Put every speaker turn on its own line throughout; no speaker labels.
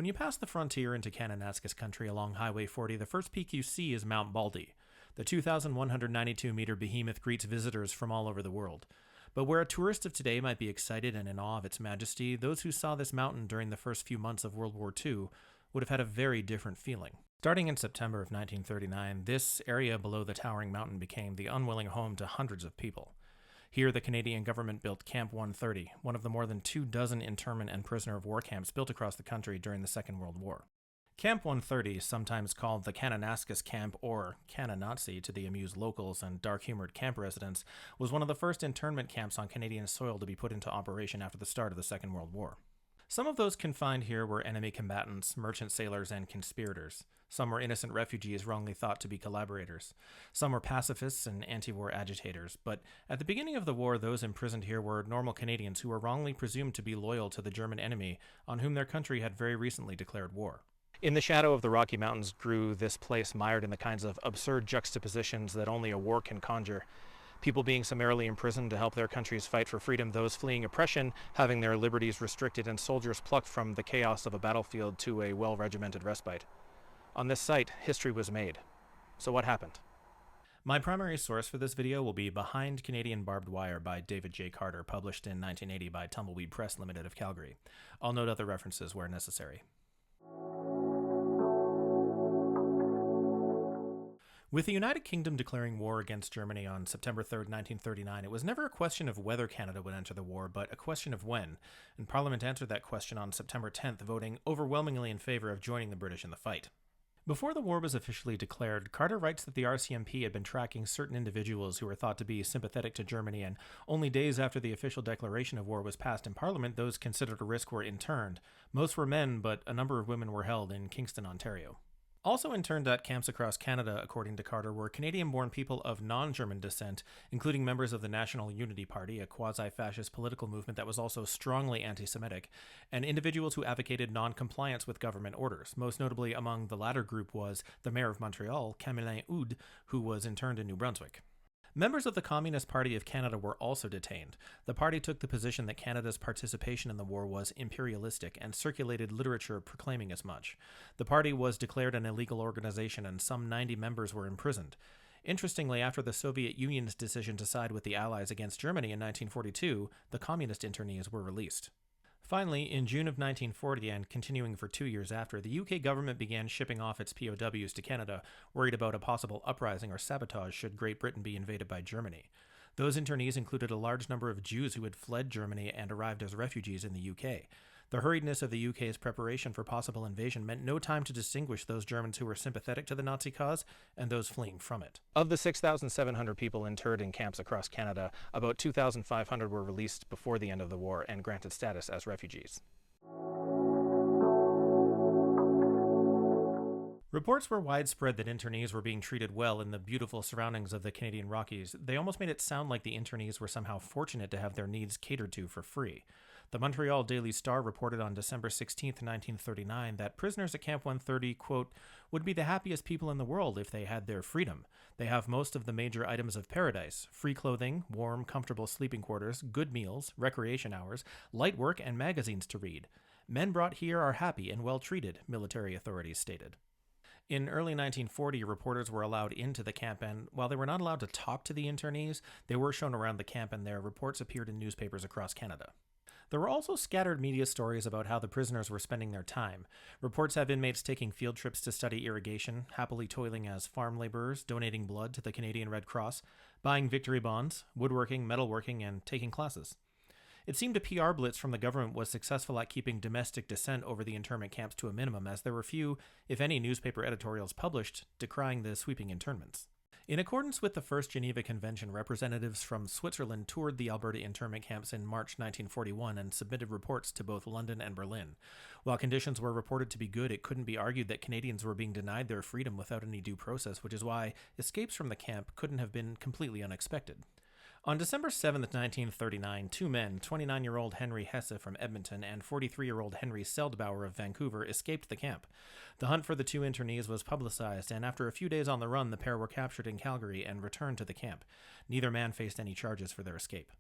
you pass the frontier into Kananaskis Country along Highway 40, the first peak you see is Mount Baldy. The 2,192-meter behemoth greets visitors from all over the world. But where a tourist of today might be excited and in awe of its majesty, those who saw this mountain during the first few months of World War II would have had a very different feeling. Starting in September of 1939, this area below the towering mountain became the unwilling home to hundreds of people. Here, the Canadian government built Camp 130, one of the more than 24 internment and prisoner of war camps built across the country during the Second World War. Camp 130, sometimes called the Kananaskis Camp or Kananazi to the amused locals and dark-humored camp residents, was one of the first internment camps on Canadian soil to be put into operation after the start of the Second World War. Some of those confined here were enemy combatants, merchant sailors, and conspirators. Some were innocent refugees wrongly thought to be collaborators. Some were pacifists and anti-war agitators. But at the beginning of the war, those imprisoned here were normal Canadians who were wrongly presumed to be loyal to the German enemy on whom their country had very recently declared war. In the shadow of the Rocky Mountains grew this place mired in the kinds of absurd juxtapositions that only a war can conjure. People being summarily imprisoned to help their countries fight for freedom, those fleeing oppression having their liberties restricted, and soldiers plucked from the chaos of a battlefield to a well-regimented respite. On this site, history was made. So what happened? My primary source for this video will be Behind Canadian Barbed Wire by David J. Carter, published in 1980 by Tumbleweed Press Limited of Calgary. I'll note other references where necessary. With the United Kingdom declaring war against Germany on September 3, 1939, it was never a question of whether Canada would enter the war, but a question of when, and Parliament answered that question on September 10th, voting overwhelmingly in favor of joining the British in the fight. Before the war was officially declared, Carter writes that the RCMP had been tracking certain individuals who were thought to be sympathetic to Germany, and only days after the official declaration of war was passed in Parliament, those considered a risk were interned. Most were men, but a number of women were held in Kingston, Ontario. Also interned at camps across Canada, according to Carter, were Canadian-born people of non-German descent, including members of the National Unity Party, a quasi-fascist political movement that was also strongly anti-Semitic, and individuals who advocated non-compliance with government orders. Most notably among the latter group was the mayor of Montreal, Camillin Houde, who was interned in New Brunswick. Members of the Communist Party of Canada were also detained. The party took the position that Canada's participation in the war was imperialistic and circulated literature proclaiming as much. The party was declared an illegal organization and some 90 members were imprisoned. Interestingly, after the Soviet Union's decision to side with the Allies against Germany in 1942, the communist internees were released. Finally, in June of 1940, and continuing for 2 years after, the UK government began shipping off its POWs to Canada, worried about a possible uprising or sabotage should Great Britain be invaded by Germany. Those internees included a large number of Jews who had fled Germany and arrived as refugees in the UK. The hurriedness of the UK's preparation for possible invasion meant no time to distinguish those Germans who were sympathetic to the Nazi cause and those fleeing from it. Of the 6,700 people interned in camps across Canada, about 2,500 were released before the end of the war and granted status as refugees. Reports were widespread that internees were being treated well in the beautiful surroundings of the Canadian Rockies. They almost made it sound like the internees were somehow fortunate to have their needs catered to for free. The Montreal Daily Star reported on December 16, 1939, that prisoners at Camp 130, quote, would be the happiest people in the world if they had their freedom. They have most of the major items of paradise: free clothing, warm, comfortable sleeping quarters, good meals, recreation hours, light work, and magazines to read. Men brought here are happy and well treated, military authorities stated. In early 1940, reporters were allowed into the camp, and while they were not allowed to talk to the internees, they were shown around the camp and their reports appeared in newspapers across Canada. There were also scattered media stories about how the prisoners were spending their time. Reports have inmates taking field trips to study irrigation, happily toiling as farm laborers, donating blood to the Canadian Red Cross, buying victory bonds, woodworking, metalworking, and taking classes. It seemed a PR blitz from the government was successful at keeping domestic dissent over the internment camps to a minimum, as there were few, if any, newspaper editorials published decrying the sweeping internments. In accordance with the First Geneva Convention, representatives from Switzerland toured the Alberta internment camps in March 1941 and submitted reports to both London and Berlin. While conditions were reported to be good, it couldn't be argued that Canadians were being denied their freedom without any due process, which is why escapes from the camp couldn't have been completely unexpected. On December 7, 1939, two men, 29-year-old Henry Hesse from Edmonton and 43-year-old Henry Seldbauer of Vancouver, escaped the camp. The hunt for the two internees was publicized, and after a few days on the run, the pair were captured in Calgary and returned to the camp. Neither man faced any charges for their escape.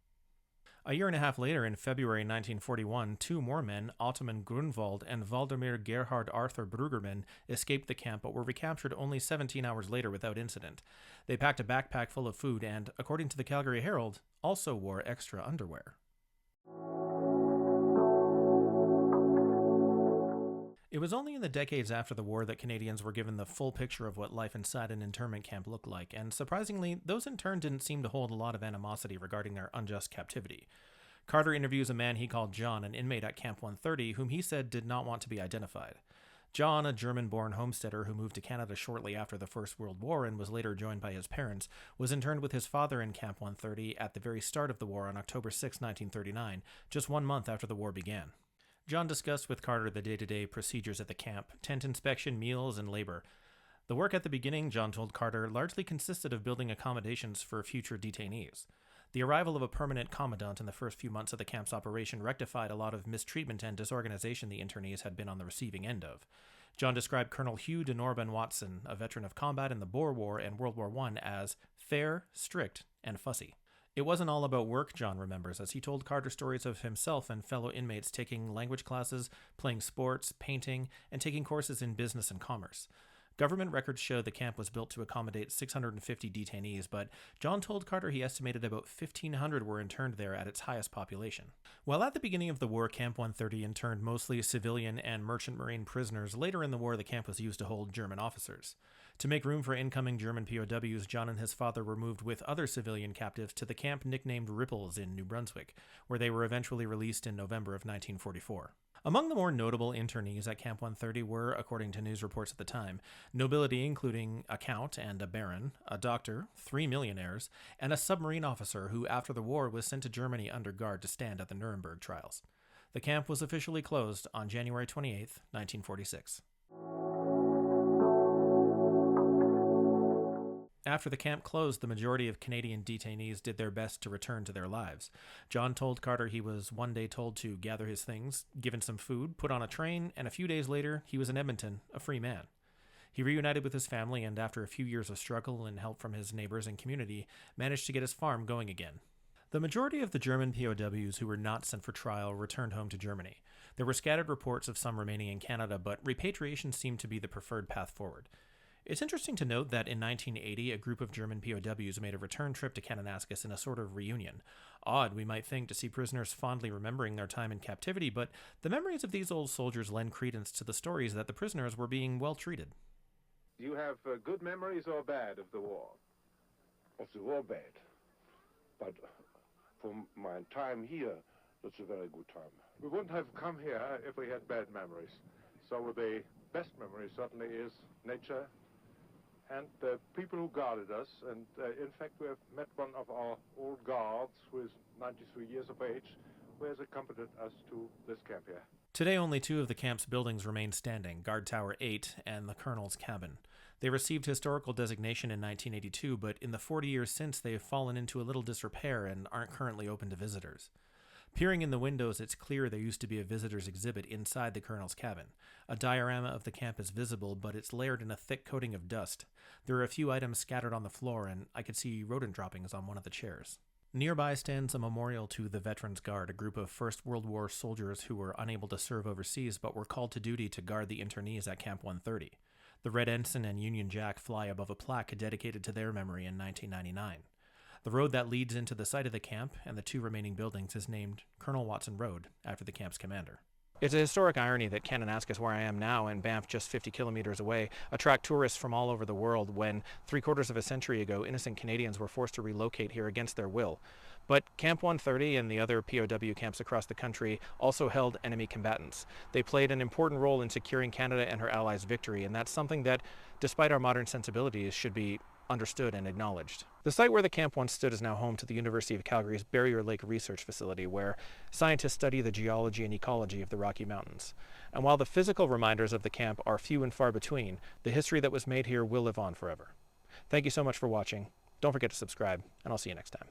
A year and a half later, in February 1941, two more men, Ottoman Grunwald and Valdemir Gerhard Arthur Brueggemann, escaped the camp but were recaptured only 17 hours later without incident. They packed a backpack full of food and, according to the Calgary Herald, also wore extra underwear. It was only in the decades after the war that Canadians were given the full picture of what life inside an internment camp looked like, and surprisingly, those interned didn't seem to hold a lot of animosity regarding their unjust captivity. Carter interviews a man he called John, an inmate at Camp 130, whom he said did not want to be identified. John, a German-born homesteader who moved to Canada shortly after the First World War and was later joined by his parents, was interned with his father in Camp 130 at the very start of the war on October 6, 1939, just 1 month after the war began. John discussed with Carter the day-to-day procedures at the camp, tent inspection, meals, and labor. The work at the beginning, John told Carter, largely consisted of building accommodations for future detainees. The arrival of a permanent commandant in the first few months of the camp's operation rectified a lot of mistreatment and disorganization the internees had been on the receiving end of. John described Colonel Hugh de Norban Watson, a veteran of combat in the Boer War and World War I, as fair, strict, and fussy. It wasn't all about work, John remembers, as he told Carter stories of himself and fellow inmates taking language classes, playing sports, painting, and taking courses in business and commerce. Government records show the camp was built to accommodate 650 detainees, but John told Carter he estimated about 1,500 were interned there at its highest population. While at the beginning of the war, Camp 130 interned mostly civilian and merchant marine prisoners, later in the war the camp was used to hold German officers. To make room for incoming German POWs, John and his father were moved with other civilian captives to the camp nicknamed Ripples in New Brunswick, where they were eventually released in November of 1944. Among the more notable internees at Camp 130 were, according to news reports at the time, nobility including a count and a baron, a doctor, 3 millionaires, and a submarine officer who, after the war, was sent to Germany under guard to stand at the Nuremberg trials. The camp was officially closed on January 28, 1946. After the camp closed, the majority of Canadian detainees did their best to return to their lives. John told Carter he was one day told to gather his things, given some food, put on a train, and a few days later, he was in Edmonton, a free man. He reunited with his family and, after a few years of struggle and help from his neighbors and community, managed to get his farm going again. The majority of the German POWs who were not sent for trial returned home to Germany. There were scattered reports of some remaining in Canada, but repatriation seemed to be the preferred path forward. It's interesting to note that in 1980, a group of German POWs made a return trip to Kananaskis in a sort of reunion. Odd, we might think, to see prisoners fondly remembering their time in captivity, but the memories of these old soldiers lend credence to the stories that the prisoners were being well treated.
You have good memories or bad of the war?
Of the war, bad. But from my time here, that's a very good time.
We wouldn't have come here if we had bad memories. So the best memory certainly is nature and the people who guarded us. And in fact, we have met one of our old guards who is 93 years of age, who has accompanied us to this camp here.
Today, only 2 of the camp's buildings remain standing, Guard Tower 8 and the Colonel's Cabin. They received historical designation in 1982, but in the 40 years since, they have fallen into a little disrepair and aren't currently open to visitors. Peering in the windows, it's clear there used to be a visitor's exhibit inside the Colonel's Cabin. A diorama of the camp is visible, but it's layered in a thick coating of dust. There are a few items scattered on the floor, and I could see rodent droppings on one of the chairs. Nearby stands a memorial to the Veterans Guard, a group of First World War soldiers who were unable to serve overseas but were called to duty to guard the internees at Camp 130. The Red Ensign and Union Jack fly above a plaque dedicated to their memory in 1999. The road that leads into the site of the camp and the 2 remaining buildings is named Colonel Watson Road, after the camp's commander. It's a historic irony that Kananaskis, where I am now, and Banff, just 50 kilometers away, attract tourists from all over the world when, 3/4 of a century ago, innocent Canadians were forced to relocate here against their will. But Camp 130 and the other POW camps across the country also held enemy combatants. They played an important role in securing Canada and her allies' victory, and that's something that, despite our modern sensibilities, should be understood and acknowledged. The site where the camp once stood is now home to the University of Calgary's Barrier Lake Research Facility, where scientists study the geology and ecology of the Rocky Mountains. And while the physical reminders of the camp are few and far between, the history that was made here will live on forever. Thank you so much for watching. Don't forget to subscribe, and I'll see you next time.